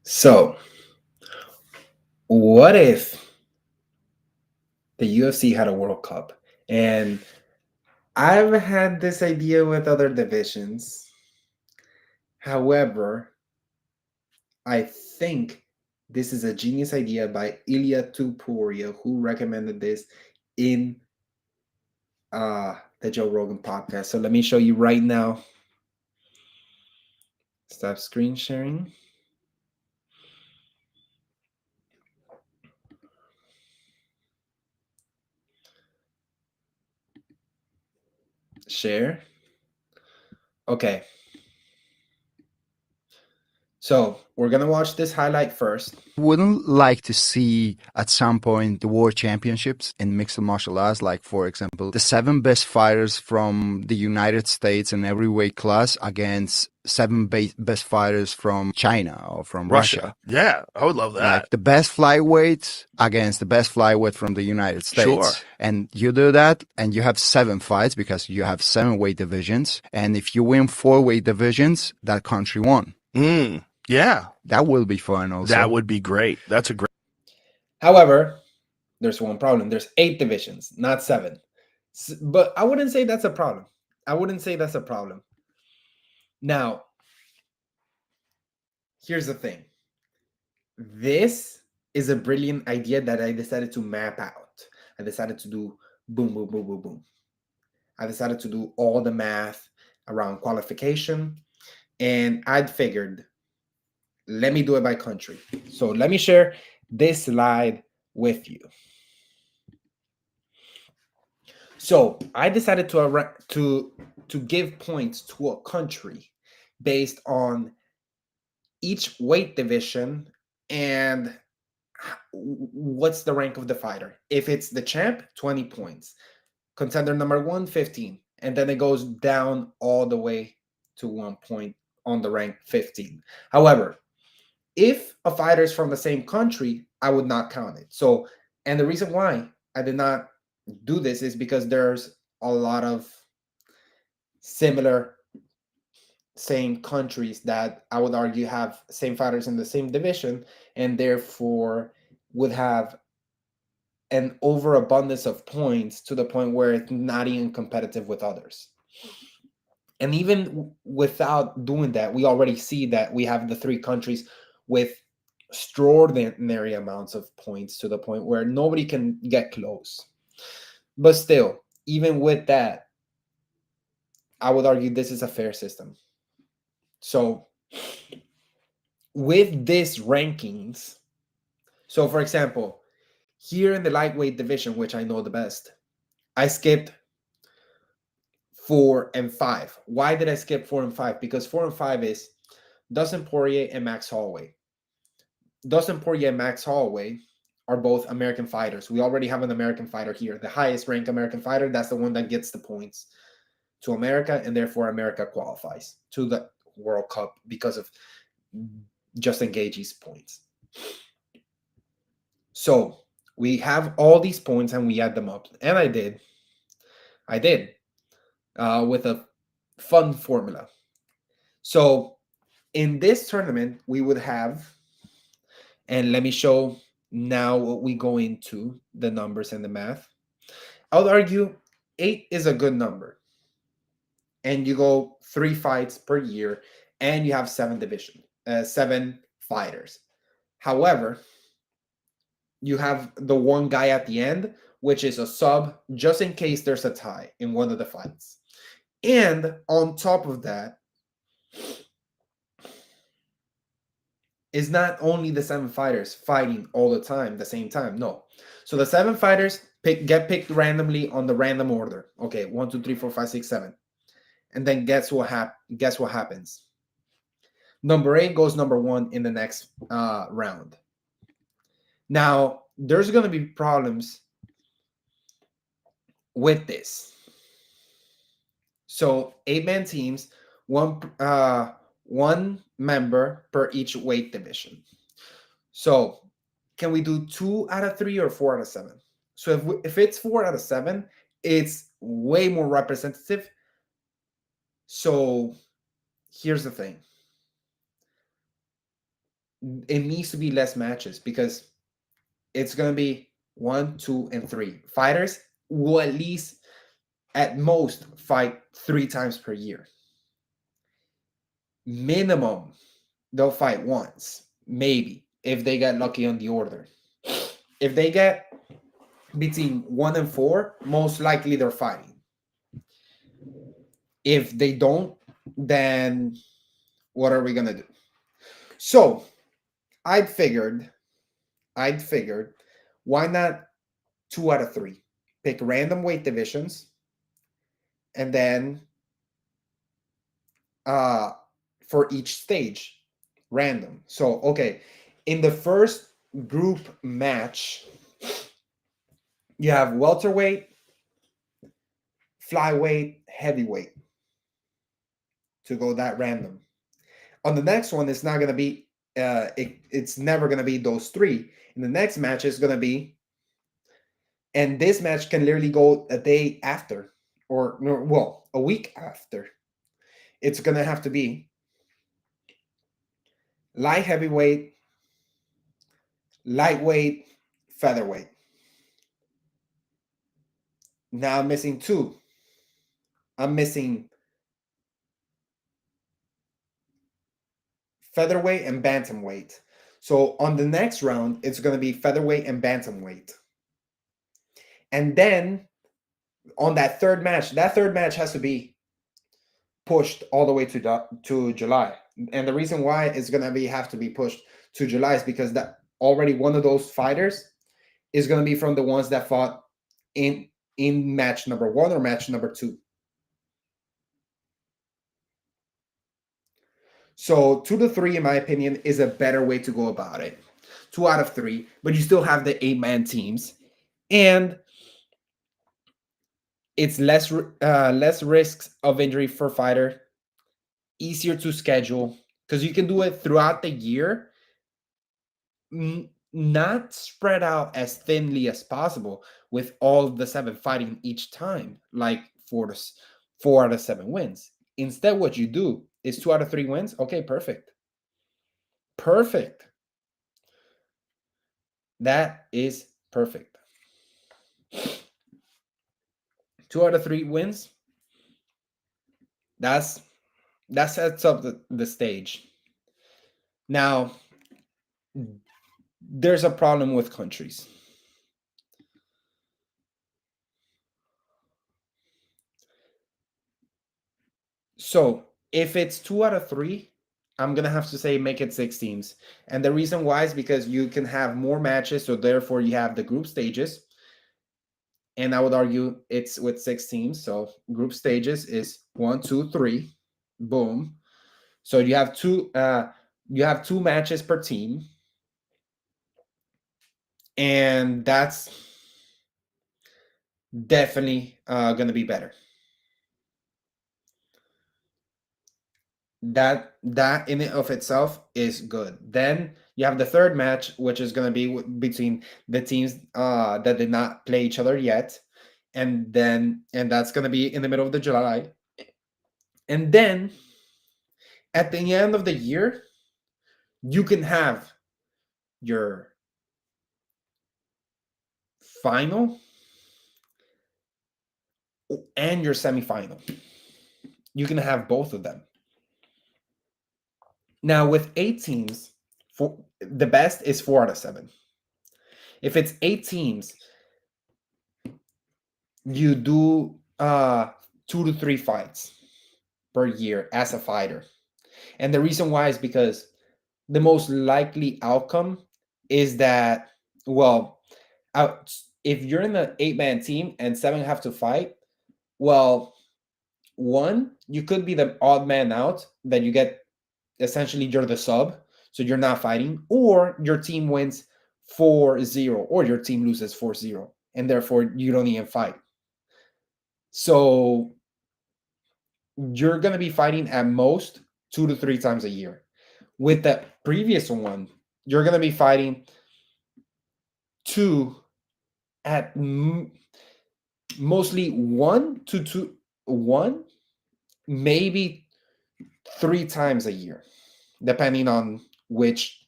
So, what if the UFC had a World Cup? And I've had this idea with other divisions. However, I think this is a genius idea by Ilia Topuria, who recommended this in the Joe Rogan podcast. So let me show you right now. Stop screen sharing. Share. Okay. So we're gonna watch this highlight first. Wouldn't like to see at some point the world championships in mixed martial arts, like for example, the seven best fighters from the United States in every weight class against seven best fighters from China or from Russia. Russia. Yeah, I would love that. Like the best flyweights against the best flyweight from the United States. Sure. And you do that and you have 7 fights because you have 7 weight divisions. And if you win 4 weight divisions, that country won. Yeah. That will be fun also. That would be great. That's a great. However, there's one problem. There's 8 divisions, not 7. But I wouldn't say that's a problem. I wouldn't say that's a problem. Now, here's the thing. This is a brilliant idea that I decided to map out. I decided to do boom, boom, boom, boom, boom. I decided to do all the math around qualification. And I'd figured, let me do it by country. So let me share this slide with you. So I decided to give points to a country based on each weight division and what's the rank of the fighter. If it's the champ, 20 points. Contender number 1, 15. And then it goes down all the way to 1 point on the rank 15. However, if a fighter is from the same country, I would not count it. So, and the reason why I did not do this is because there's a lot of similar same countries that I would argue have same fighters in the same division and therefore would have an overabundance of points to the point where it's not even competitive with others. And even without doing that, we already see that we have the 3 countries with extraordinary amounts of points to the point where nobody can get close. But still, even with that, I would argue this is a fair system. So with these rankings, so for example, here in the lightweight division, which I know the best, I skipped 4 and 5. Why did I skip 4 and 5? Because 4 and 5 is Dustin Poirier and Max Holloway. Dustin Poirier and Max Holloway are both American fighters. We already have an American fighter here, the highest ranked American fighter. That's the one that gets the points to America, and therefore America qualifies to the World Cup because of Justin Gaethje's points. So we have all these points and we add them up, and I did with a fun formula. So in this tournament, we would have, and let me show now what we go into the numbers and the math. I would argue 8 is a good number. And you go 3 fights per year, and you have 7 fighters. However, you have the one guy at the end, which is a sub, just in case there's a tie in one of the fights. And on top of that, is not only the 7 fighters fighting all the time, the same time. No. So the 7 fighters get picked randomly on the random order. Okay, 1, 2, 3, 4, 5, 6, 7. And then guess what happens? Number 8 goes number 1 in the next round. Now, there's going to be problems with this. So 8-man teams, one member per each weight division. So can we do 2 out of 3 or 4 out of 7? So if it's 4 out of 7, it's way more representative. So here's the thing. it needs to be less matches because it's going to be 1, 2, and 3. Fighters will at least, at most, fight 3 times per year. Minimum, they'll fight once, maybe, if they get lucky on the order. If they get between 1 and 4, most likely they're fighting. If they don't, then what are we going to do? So I'd figured, why not 2 out of 3? Pick random weight divisions, and then for each stage, random. So, okay, in the first group match, you have welterweight, flyweight, heavyweight to go that random. On the next one, it's not going to be, it's never going to be those 3. In the next match, it's going to be, and this match can literally go a day after, or, well, a week after. It's going to have to be light heavyweight, lightweight, featherweight. Now I'm missing 2. I'm missing featherweight and bantamweight. So on the next round, it's going to be featherweight and bantamweight. And then on that third match has to be pushed all the way to July. And the reason why it's going to have to be pushed to July is because that already one of those fighters is going to be from the ones that fought in match number 1 or match number 2. So 2 to 3, in my opinion, is a better way to go about it. 2 out of 3, but you still have the 8-man teams, and it's less risks of injury for fighter, easier to schedule because you can do it throughout the year, not spread out as thinly as possible with all of the 7 fighting each time, like 4 out of 7 wins. Instead, what you do is 2 out of 3 wins. Okay, perfect. That is perfect. 2 out of 3 wins. That sets up the stage. Now, there's a problem with countries. So if it's 2 out of 3, I'm going to have to say make it 6 teams. And the reason why is because you can have more matches, so therefore you have the group stages. And I would argue it's with 6 teams. So group stages is 1, 2, 3. Boom. So you have two matches per team. And that's definitely going to be better. That in and of itself is good. Then you have the third match, which is going to be between the teams that did not play each other yet, and that's going to be in the middle of the July. And then at the end of the year, you can have your final and your semifinal. You can have both of them. Now, with 8 teams, the best is 4 out of 7. If it's 8 teams, you do 2 to 3 fights per year as a fighter. And the reason why is because the most likely outcome is that, well, if you're in an 8-man team and 7 have to fight, well, 1, you could be the odd man out, that you get, essentially you're the sub, so you're not fighting, or your team wins 4-0, or your team loses 4-0, and therefore you don't even fight. So you're going to be fighting at most 2 to 3 times a year. With the previous one, you're going to be fighting 2 at mostly 1 to 2, 1, maybe 3 times a year, depending on which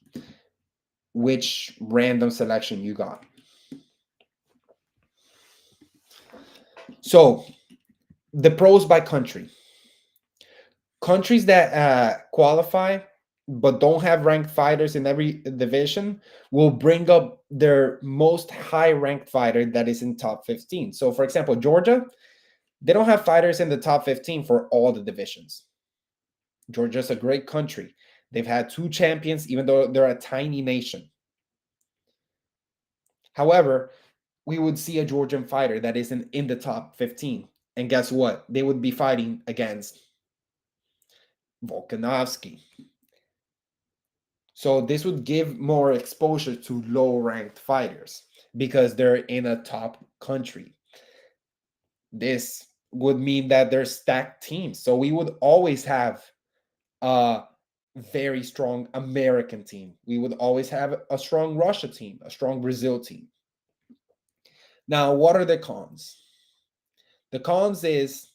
which random selection you got. So the pros by country. Countries that qualify but don't have ranked fighters in every division will bring up their most high ranked fighter that is in top 15. So for example, Georgia, they don't have fighters in the top 15 for all the divisions. Georgia's a great country. They've had 2 champions, even though they're a tiny nation. However, we would see a Georgian fighter that isn't in the top 15. And guess what? They would be fighting against Volkanovski. So this would give more exposure to low-ranked fighters because they're in a top country. This would mean that they're stacked teams. So we would always have a very strong American team. We would always have a strong Russia team, a strong Brazil team. Now, what are the cons? The cons is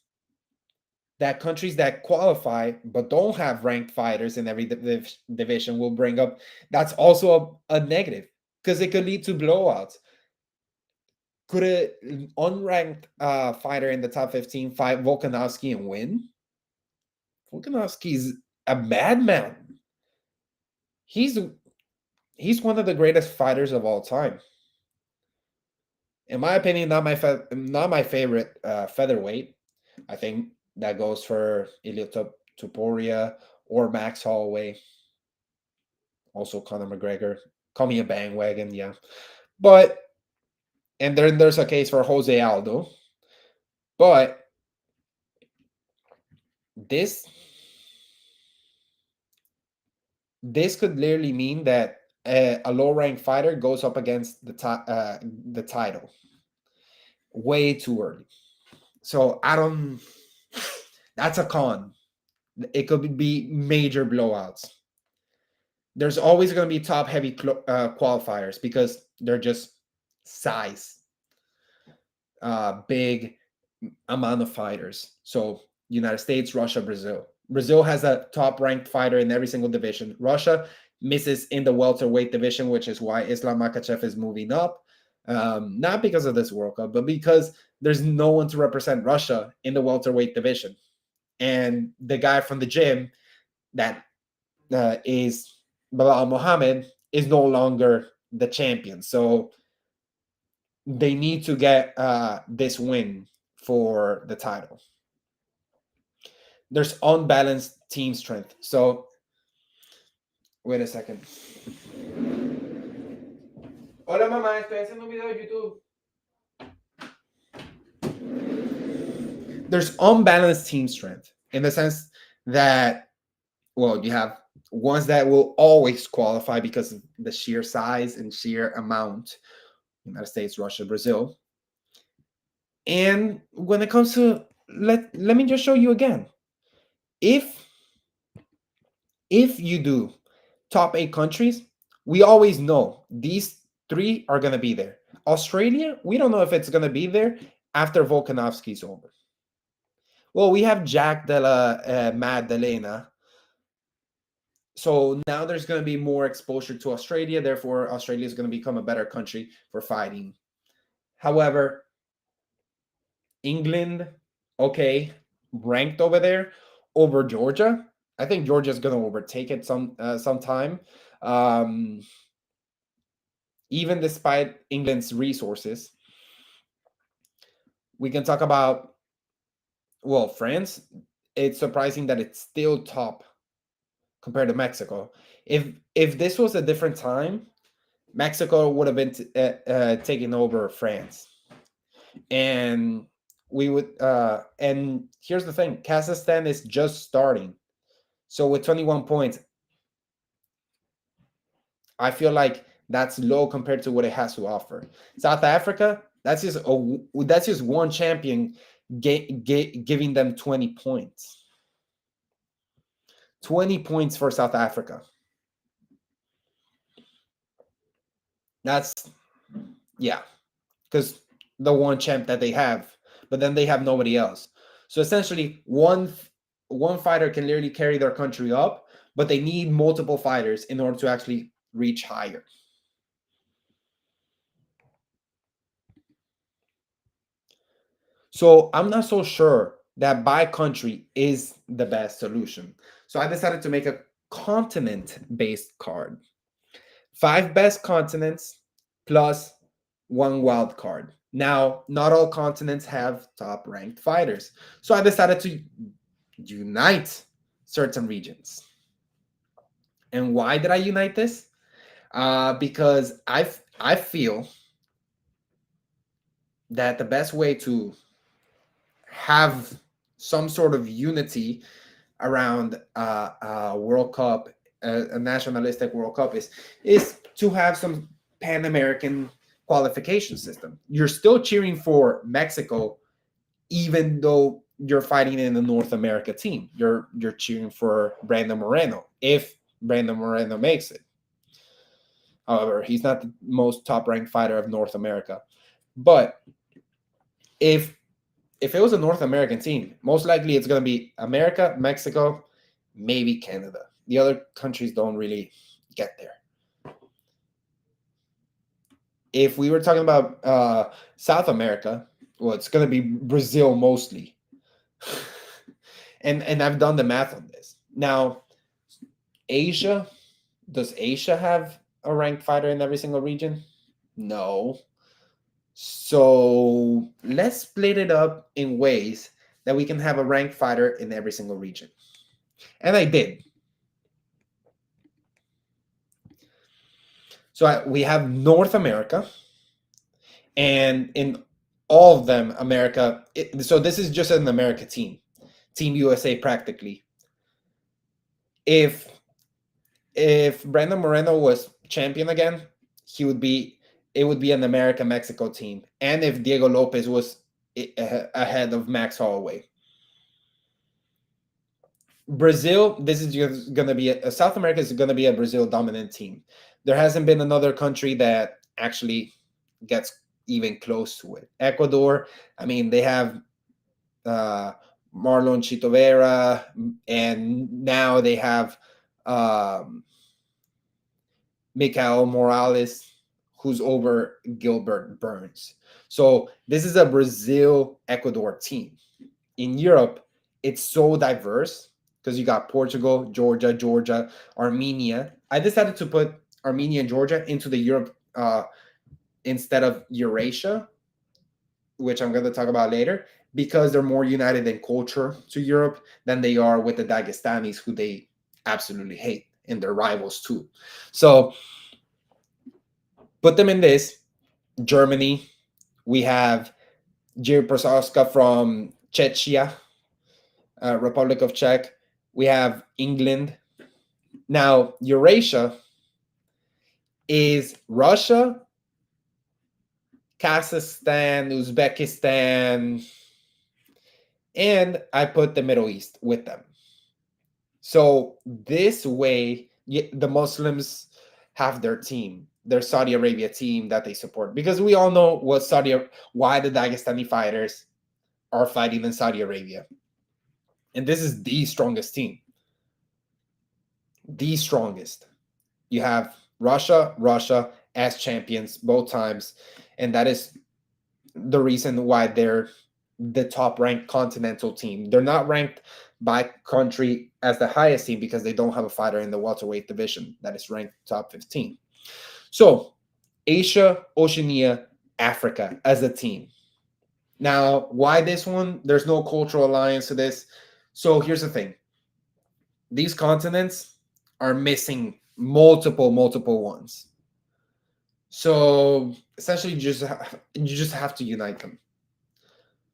that countries that qualify but don't have ranked fighters in every division will bring up. That's also a negative because it could lead to blowouts. Could an unranked fighter in the top 15 fight Volkanovski and win? Volkanovski's a madman. He's one of the greatest fighters of all time. In my opinion, not my favorite featherweight. I think that goes for Ilia Topuria or Max Holloway. Also Conor McGregor. Call me a bandwagon, yeah. But, and then there's a case for Jose Aldo. But this could literally mean that a low-ranked fighter goes up against the title way too early. So that's a con. It could be major blowouts. There's always going to be top-heavy qualifiers because they're just size, big amount of fighters. So United States, Russia, Brazil. Brazil has a top-ranked fighter in every single division. Russia misses in the welterweight division, which is why Islam Makhachev is moving up. Not because of this World Cup, but because there's no one to represent Russia in the welterweight division. And the guy from the gym that is Bilal Mohammed is no longer the champion. So they need to get this win for the title. There's unbalanced team strength. So, wait a second. Hola mamá, estoy haciendo un video de YouTube. There's unbalanced team strength in the sense that, well, you have ones that will always qualify because of the sheer size and sheer amount. United States, Russia, Brazil. And when it comes to, let me just show you again. If you do top 8 countries, we always know these 3 are going to be there. Australia, we don't know if it's going to be there after Volkanovski's over. Well, we have Jack Della Maddalena. So now there's going to be more exposure to Australia. Therefore, Australia is going to become a better country for fighting. However, England, okay, ranked over there over Georgia. I think Georgia is going to overtake it sometime. Even despite England's resources, we can talk about, well, France. It's surprising that it's still top compared to Mexico. If this was a different time, Mexico would have been taking over France, and we would. And here's the thing: Kazakhstan is just starting, so with 21 points, I feel like that's low compared to what it has to offer. South Africa, that's just one champion giving them 20 points. 20 points for South Africa. That's, yeah, because the one champ that they have, but then they have nobody else. So essentially, one fighter can literally carry their country up, but they need multiple fighters in order to actually reach higher. So I'm not so sure that by country is the best solution. So I decided to make a continent based card. 5 best continents plus 1 wild card. Now, not all continents have top ranked fighters. So I decided to unite certain regions. And why did I unite this? Because I feel that the best way to have some sort of unity around a World Cup, a nationalistic World Cup, is to have some Pan American qualification system. You're still cheering for Mexico, even though you're fighting in the North America team. You're cheering for Brandon Moreno if Brandon Moreno makes it. However, he's not the most top ranked fighter of North America. But if it was a North American team, most likely it's going to be America, Mexico, maybe Canada. The other countries don't really get there. If we were talking about South America, well, it's going to be Brazil mostly. and I've done the math on this. Now, Asia, does Asia have a ranked fighter in every single region? No. So let's split it up in ways that we can have a ranked fighter in every single region. And I did. So we have North America, and in all of them, America. So this is just an America team, Team USA practically. If Brandon Moreno was champion again, it would be an America Mexico team, and if Diego Lopez was ahead of Max Holloway. Brazil, this is going to be South America is going to be a Brazil dominant team. There hasn't been another country that actually gets even close to it. Ecuador, I mean, they have Marlon Chito Vera, and now they have Mikael Morales, who's over Gilbert Burns. So this is a Brazil-Ecuador team. In Europe, it's so diverse because you got Portugal, Georgia, Armenia. I decided to put Armenia and Georgia into the Europe instead of Eurasia, which I'm going to talk about later, because they're more united in culture to Europe than they are with the Dagestanis, who they absolutely hate, and they're rivals too. So put them in this. Germany, we have Jiří Procházka from Czechia, Republic of Czech. We have England. Now, Eurasia is Russia, Kazakhstan, Uzbekistan, and I put the Middle East with them. So this way, the Muslims have their team, their Saudi Arabia team that they support, because we all know why the Dagestani fighters are fighting in Saudi Arabia. And this is the strongest team. The strongest. You have Russia as champions both times. And that is the reason why they're the top ranked continental team. They're not ranked by country as the highest team because they don't have a fighter in the welterweight division that is ranked top 15. So Asia, Oceania, Africa as a team. Now, why this one? There's no cultural alliance to this. So here's the thing. These continents are missing multiple ones. So essentially, you just have to unite them.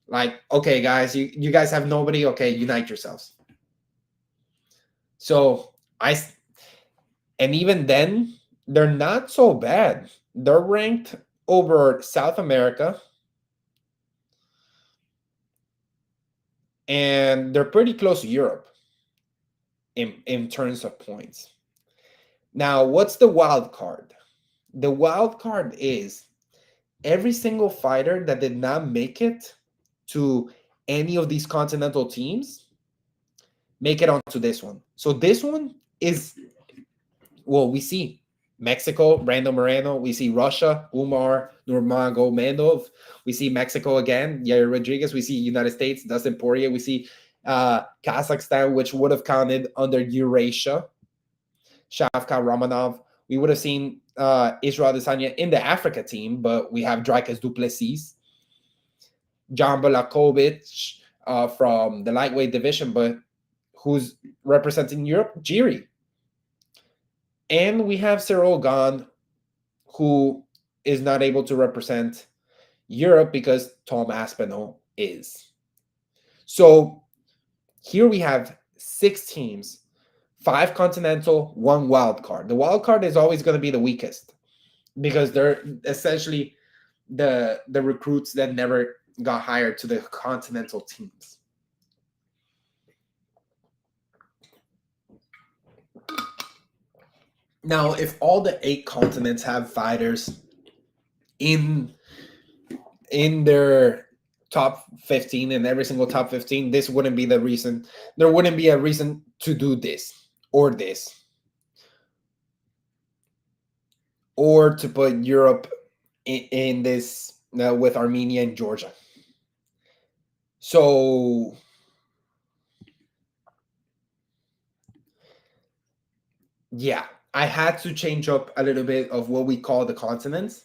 Like, okay, guys, you guys have nobody. Okay, unite yourselves. So and even then, they're not so bad. They're ranked over South America, and they're pretty close to Europe in terms of points. Now, what's the wild card? The wild card is every single fighter that did not make it to any of these continental teams make it onto this one. So this one is, well, we see Mexico, Brando Moreno. We see Russia, Umar Nurmagomedov. We see Mexico again, Yair Rodriguez. We see United States, Dustin Poirier. We see Kazakhstan, which would have counted under Eurasia, Shavkat Romanov. We would have seen Israel Adesanya in the Africa team, but we have Dricus Duplessis, John Balakovic from the lightweight division, but who's representing Europe? Jiri. And we have Cyril Gahn, who is not able to represent Europe because Tom Aspinall is. So here we have 6 teams, 5 continental, 1 wild card. The wild card is always going to be the weakest because they're essentially the recruits that never got hired to the continental teams. Now, if all the 8 continents have fighters in their top 15, in every single top 15, this wouldn't be the reason. There wouldn't be a reason to do this or this, or to put Europe in this with Armenia and Georgia. So yeah, I had to change up a little bit of what we call the continents.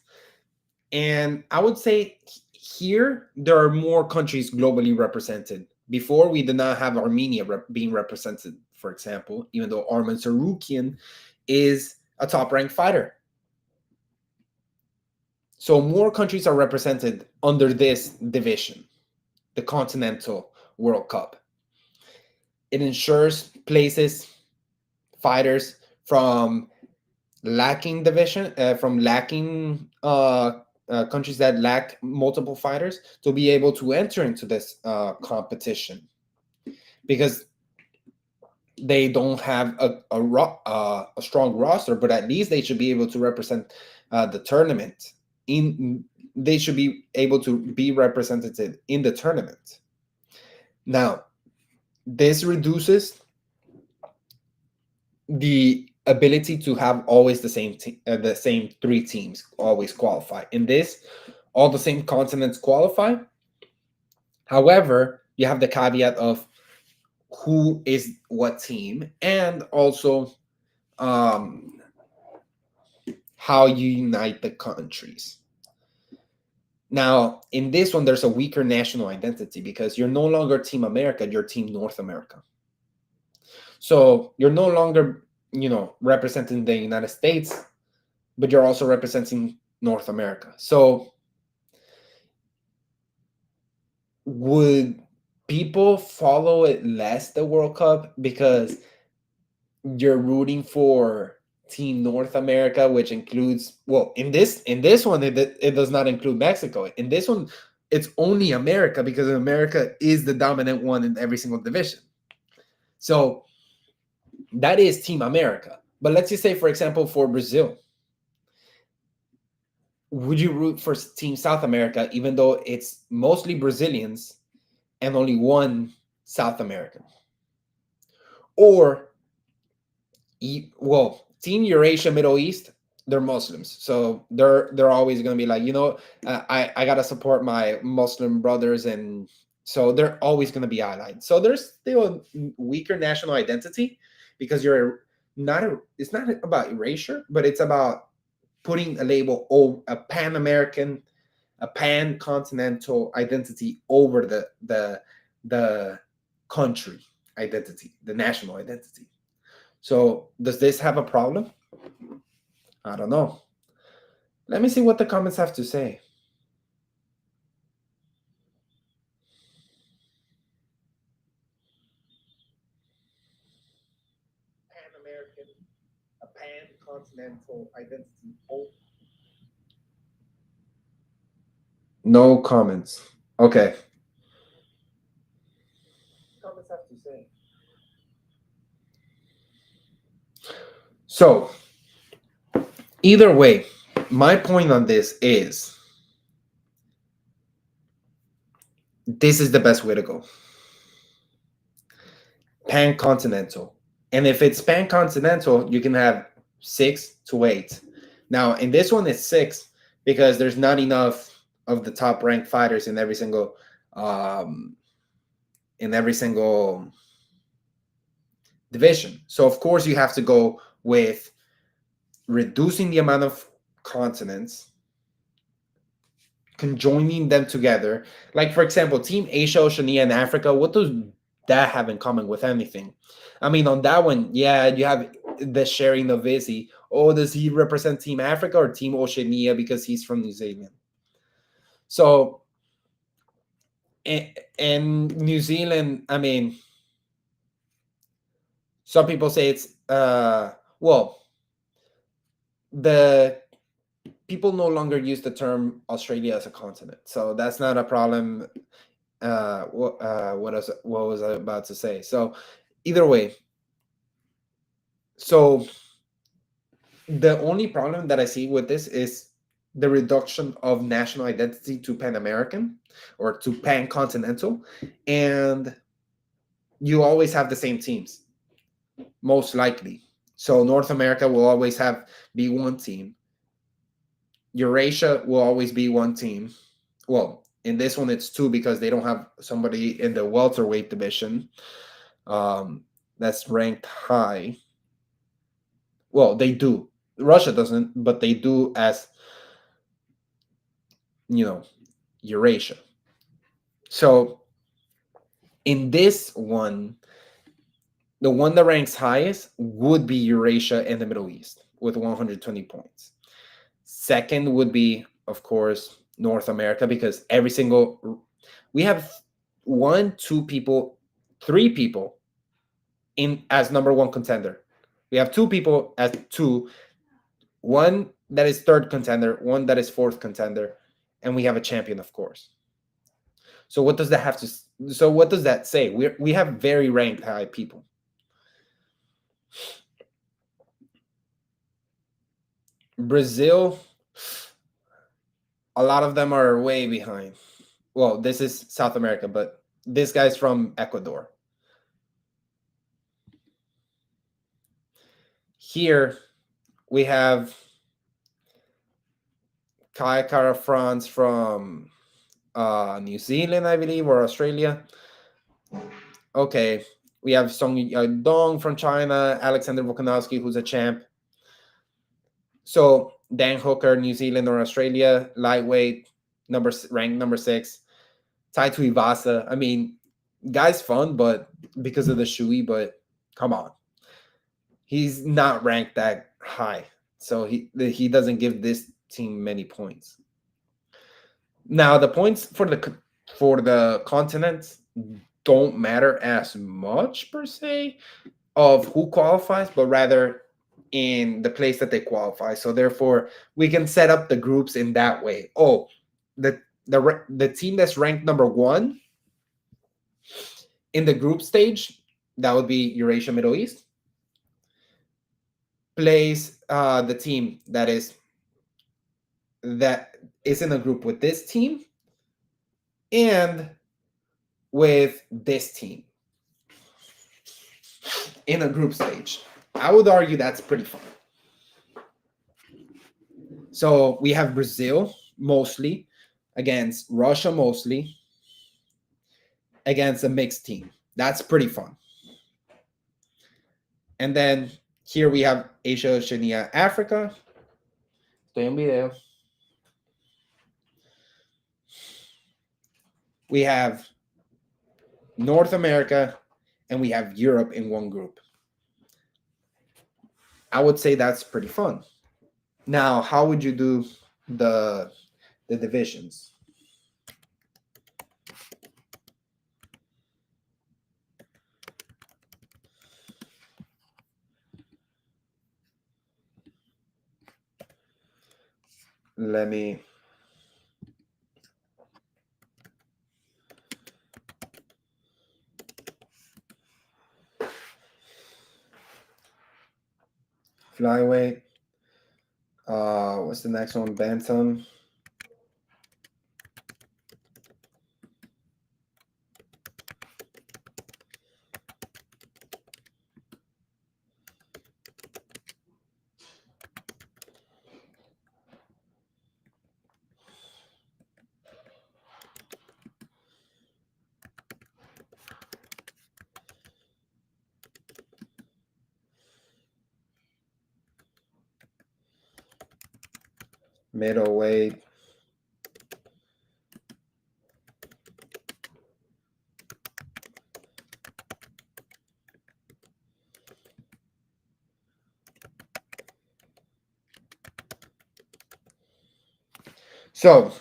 And I would say here there are more countries globally represented. Before, we did not have Armenia being represented, for example, even though Arman Sarukian is a top-ranked fighter. So more countries are represented under this division, the Continental World Cup. It ensures places fighters from lacking division, from lacking countries that lack multiple fighters to be able to enter into this competition, because they don't have a strong roster, but at least they should be able to represent the tournament. They should be able to be represented in the tournament. Now, this reduces the ability to have always the same 3 teams always qualify. In this, all the same continents qualify. However, you have the caveat of who is what team, and also how you unite the countries. Now, in this one, there's a weaker national identity because you're no longer Team America, you're Team North America. So you're no longer, representing the United States, but you're also representing North America. So would people follow it less, the World Cup, because you're rooting for Team North America, which includes, well, in this one, it does not include Mexico. In this one, it's only America, because America is the dominant one in every single division. So that is Team America. But let's just say, for example, for Brazil, would you root for Team South America, even though it's mostly Brazilians and only one South American? Or, well, Team Eurasia, Middle East, they're Muslims, so they're always going to be like, I gotta support my Muslim brothers, and so they're always going to be allied. So there's still a weaker national identity, because it's not about erasure, but it's about putting a label, a pan-American, a pan-continental identity over the country identity, the national identity. So does this have a problem? I don't know. Let me see what the comments have to say. Pan-American, a pan-continental identity. No comments. Okay. Comments have to say. So, either way, my point on this is this is the best way to go. Pan-continental. And if it's pan-continental, you can have 6 to 8. Now in this one it's 6 because there's not enough of the top ranked fighters in every single um, division. So of course you have to go with reducing the amount of continents, conjoining them together. Like for example, Team Asia, Oceania, and Africa. What does that have in common with anything? I mean, on that one, yeah, you have the sharing of Izzy. Oh, does he represent Team Africa or Team Oceania because he's from New Zealand? So, and New Zealand, I mean, some people say it's well, the people no longer use the term Australia as a continent, so that's not a problem. What was I about to say? So, either way, so the only problem that I see with this is the reduction of national identity to Pan American or to Pan Continental, and you always have the same teams, most likely. So North America will always be one team. Eurasia will always be one team. Well, in this one it's two because they don't have somebody in the welterweight division that's ranked high. Well, they do. Russia doesn't, but they do as Eurasia. So in this one, the one that ranks highest would be Eurasia and the Middle East with 120 points. Second would be, of course, North America because we have 1, 2 people, 3 people in as number 1 contender. We have 2 people as 2, one that is 3rd contender, one that is 4th contender, and we have a champion, of course. So what does that say? We have very ranked high people. Brazil, a lot of them are way behind. Well, this is South America, but this guy's from Ecuador. Here we have Kai Kara France from New Zealand, I believe, or Australia. Okay, we have Song Yadong from China, Alexander Volkanovski, who's a champ. So Dan Hooker, New Zealand or Australia, lightweight, ranked number 6. Tai Tuivasa. I mean, guy's fun, but because of the Shui, but come on, he's not ranked that high, so he doesn't give this team many points. Now the points for the continents don't matter as much per se of who qualifies, but rather in the place that they qualify. So therefore, we can set up the groups in that way. Oh, the team that's ranked number 1 in the group stage, that would be Eurasia Middle East, plays the team that is in a group with this team and with this team in a group stage. I would argue that's pretty fun. So we have Brazil mostly against Russia mostly against a mixed team. That's pretty fun. And then here we have Asia, Oceania, Africa. Estoy en video. We have North America and we have Europe in one group. I would say that's pretty fun. Now, how would you do the divisions? Let me flyweight. What's the next one? Bantam. middleweight. So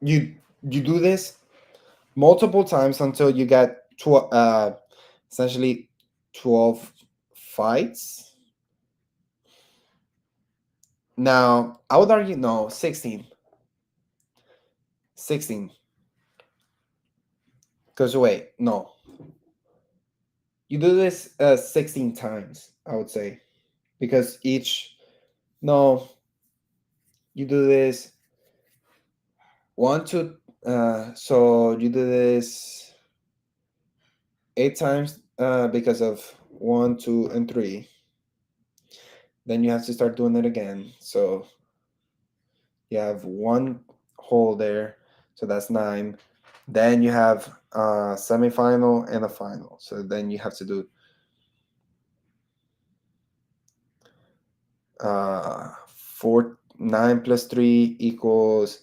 you do this multiple times until you get essentially 12 fights. Now, I would argue no, 16. 16. Because wait, no. You do this 16 times, I would say. Because no, you do this so you do this 8 times because of 1, 2, and 3. Then you have to start doing it again. So you have 1 hole there, so that's 9. Then you have a semifinal and a final. So then you have to do 9 plus 3 equals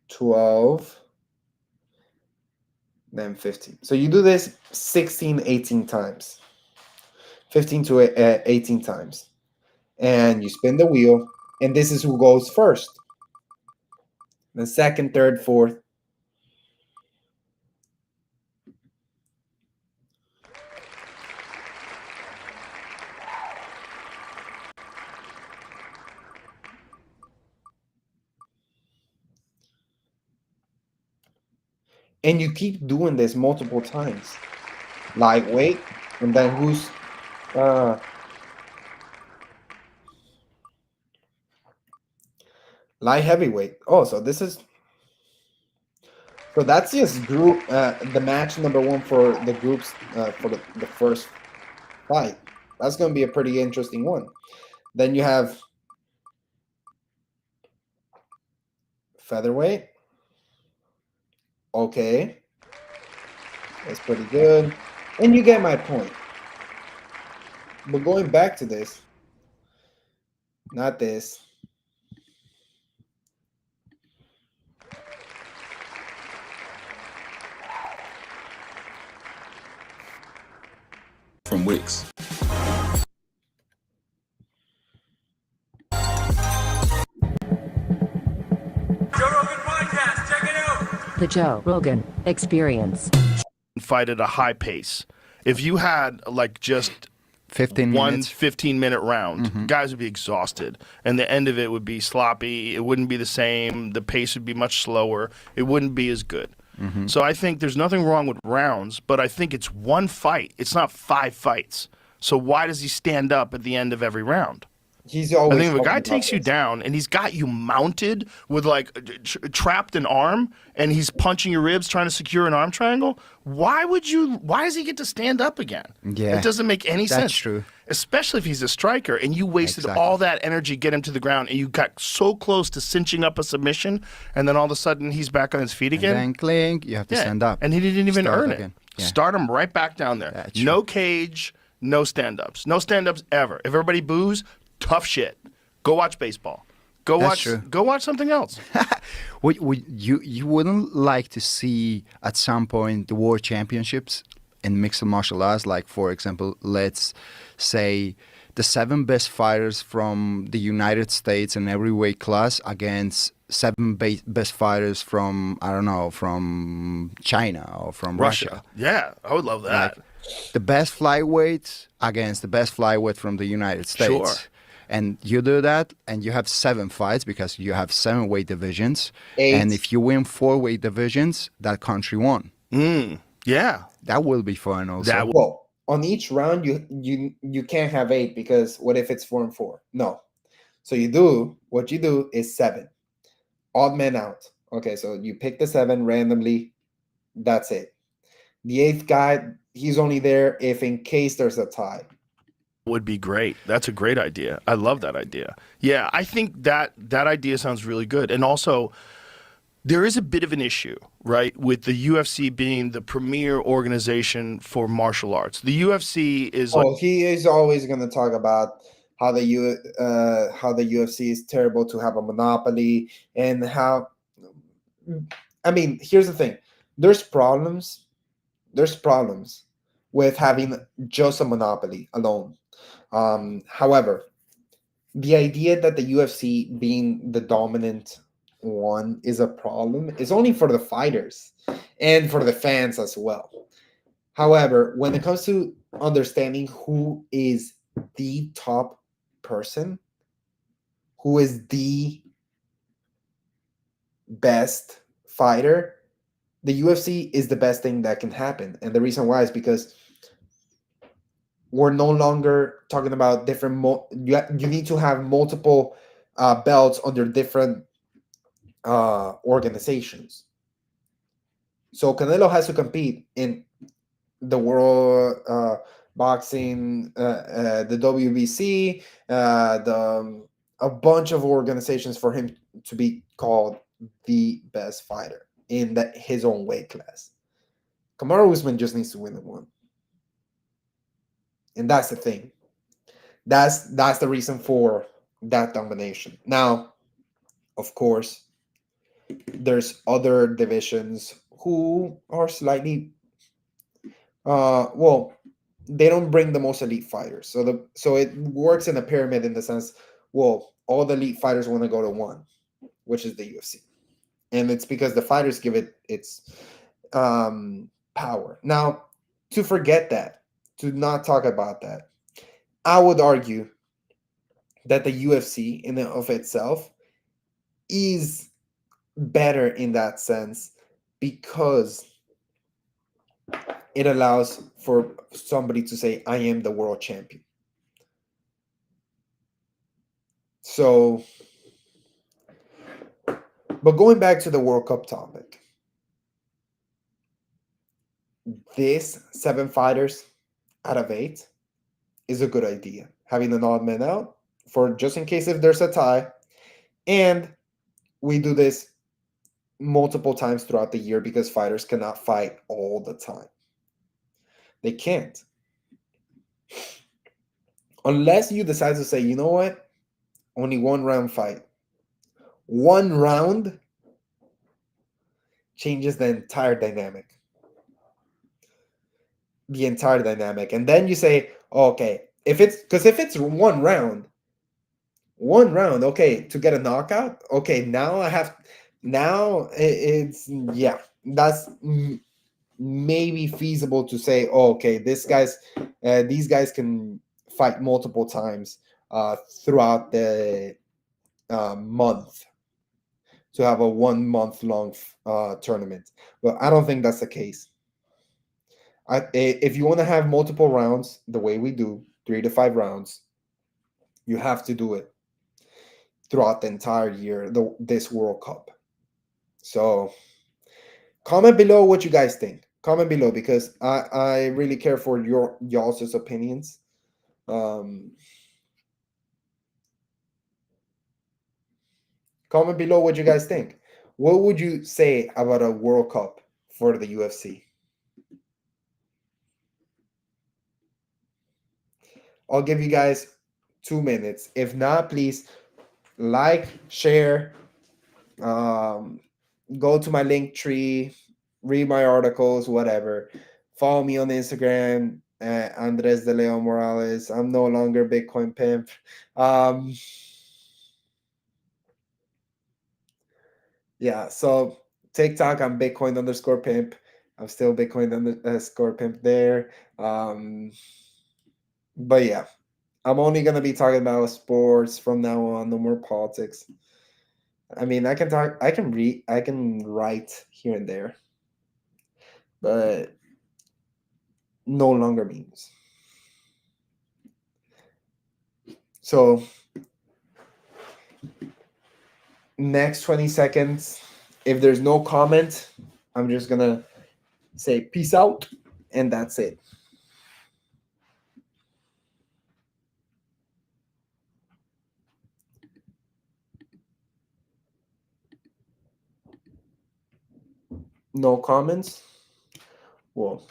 12. Then 15. So you do this 16, 18 times. 15 to 18 times. And you spin the wheel, and this is who goes first. Then second, third, fourth. And you keep doing this multiple times. Lightweight, and then who's light heavyweight. Oh, so that's just group the match number 1 for the groups for the first fight. That's going to be a pretty interesting one. Then you have featherweight. Okay, that's pretty good, and you get my point. But going back to this, not this. From Wix. The Joe Rogan Experience. Fight at a high pace. If you had like just 15 one minutes. 15-minute round, guys would be exhausted, and the end of it would be sloppy. It wouldn't be the same. The pace would be much slower. It wouldn't be as good. So I think there's nothing wrong with rounds, but I think it's one fight. It's not 5 fights. So why does he stand up at the end of every round? He's always. I think if a guy talking takes about you this. down and he's got you mounted with like trapped an arm and he's punching your ribs trying to secure an arm triangle, why does he get to stand up again? Yeah, It doesn't make any sense. that's true. Especially if he's a striker and you wasted Exactly. all that energy to get him to the ground and you got so close to cinching up a submission and then all of a sudden he's back on his feet And again. then clink, you have to Yeah, stand up. and he didn't even Start earn again. it. Yeah. Start him right back down there. That's No true. cage, no stand-ups. No stand-ups ever. If everybody boos, tough shit. Go watch baseball. That's true. Go watch something else. You wouldn't like to see at some point the world championships in mixed martial arts, like for example, let's say the 7 best fighters from the United States in every weight class against 7 best fighters from, I don't know, from China or from Russia. Yeah, I would love that. Like the best flyweight against the best flyweight from the United States. Sure. And you do that, and you have 7 fights because you have 7 weight divisions. 8. And if you win 4 weight divisions, that country won. Yeah. That will be fun also. That Well, on each round, you can't have 8 because what if it's 4 and 4? No. So what you do is 7. Odd man out. Okay, so you pick the 7 randomly. That's it. The 8th guy, he's only there if in case there's a tie. would be great. That's a great idea. I love that idea. Yeah, I think that idea sounds really good. And also, there is a bit of an issue, right, with the UFC being the premier organization for martial arts. The UFC is Oh, he is always going to talk about how the UFC is terrible to have a monopoly, and how, I mean, here's the thing. There's problems. There's problems with having just a monopoly alone. However, the idea that the UFC being the dominant one is a problem is only for the fighters and for the fans as well. However, when it comes to understanding who is the top person, who is the best fighter, the UFC is the best thing that can happen. And the reason why is because we're no longer talking about different. You need to have multiple belts under different organizations. So Canelo has to compete in the world boxing, the WBC, a bunch of organizations for him to be called the best fighter in his own weight class. Kamaru Usman just needs to win the one, and that's the thing. That's the reason for that domination. Now, of course, there's other divisions who are slightly well, they don't bring the most elite fighters. So it works in a pyramid in the sense, well, all the elite fighters want to go to one, which is the UFC. And it's because the fighters give it its power. Now, to forget that, to not talk about that, I would argue that the UFC in and of itself is better in that sense because it allows for somebody to say, I am the world champion. So, but going back to the World Cup topic, this 7 fighters out of 8 is a good idea. Having an odd man out for just in case if there's a tie. And we do this multiple times throughout the year because fighters cannot fight all the time. They can't. Unless you decide to say, you know what? Only 1 round fight. 1 round changes the entire dynamic. The entire dynamic. And then you say, okay, if it's 1 round, okay, to get a knockout, okay, it's, yeah, that's maybe feasible to say, oh, okay, these guys can fight multiple times throughout the month to have a 1 month long tournament. But I don't think that's the case. If you want to have multiple rounds the way we do, 3 to 5 rounds, you have to do it throughout the entire year, this World Cup. So comment below what you guys think. Comment below because I really care for y'all's opinions. Comment below what you guys think. What would you say about a World Cup for the UFC? I'll give you guys 2 minutes. If not, please like, share, go to my link tree, read my articles, whatever. Follow me on Instagram, Andres de Leon Morales. I'm no longer Bitcoin pimp. Yeah, so TikTok, I'm Bitcoin underscore pimp. I'm still Bitcoin underscore pimp there. But yeah, I'm only gonna be talking about sports from now on. No more politics. I mean, I can talk, I can read, I can write here and there, but no longer memes. So next 20 seconds, if there's no comment, I'm just gonna say peace out, and that's it. No comments? Well,